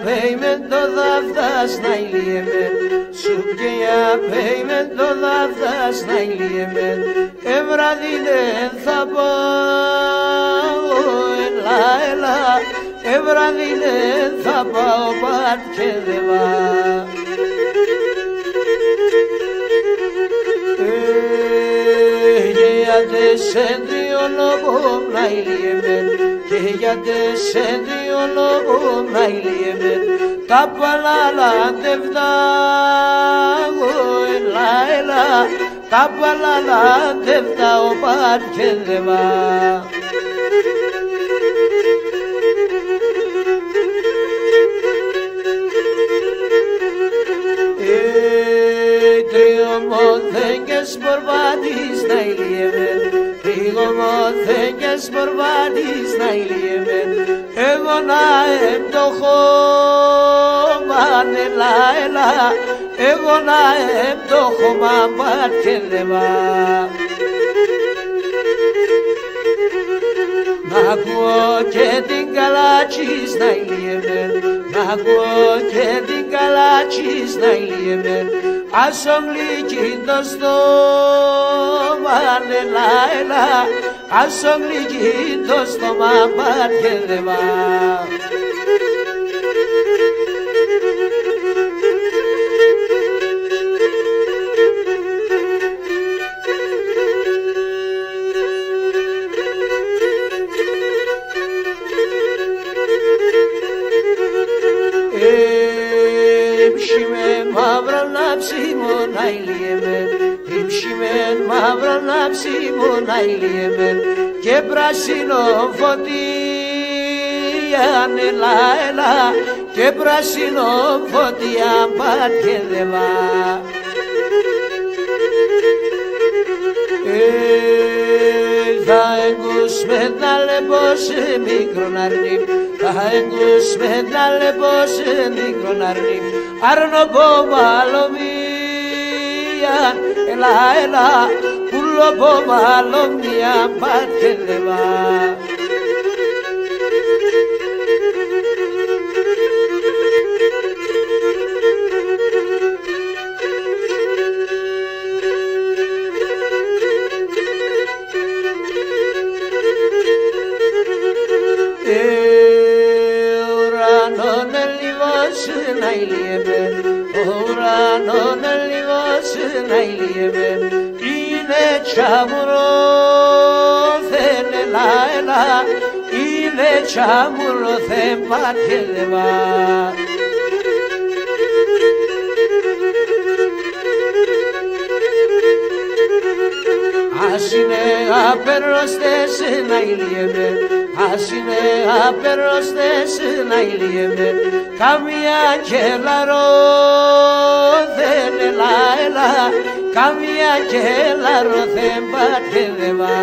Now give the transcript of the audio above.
payment to daftas nailemen Sukeya payment to daftas nailemen Evradinen thabao laila Evradinen thabao bat kedeva Descendi olobom nailiemen ya descendi olobom nailiemen tapalala devda laila tapalala devda obat kedeva Triomothenges borbadis nailiemen Triomothenges borbadis nailiemen Egona emtocho manelaela Egona emtocho mabat kedeva Naguo kedingalachis nailiemen Naguo kedingalachis nailiemen Asongli jindos to manelaela Asongli jindos to mabat kedeva Simon ailiemen Imshimen mavron Simon ailiemen Και πράσινο φωτία νελάελα Και πράσινο φωτία πατκεδεβά Θα εγκούσμε να λεπώς μικρόν αρνήμ Θα εγκούσμε να λεπώς μικρόν αρνήμ Αρνοπομαλομία ελά Πουλοπομαλομία πατκεδεβά Uranon elivos nailiemen Είναι τσαμουρό θένε λαέλα Είναι τσαμουρό θεν πατκεδεβά Ας είναι απερροστές nailiemen Ας είναι απερροστές nailiemen Καμία κελαρό δεν ελάελα Καμία κελαρό δεν πατκεδεβά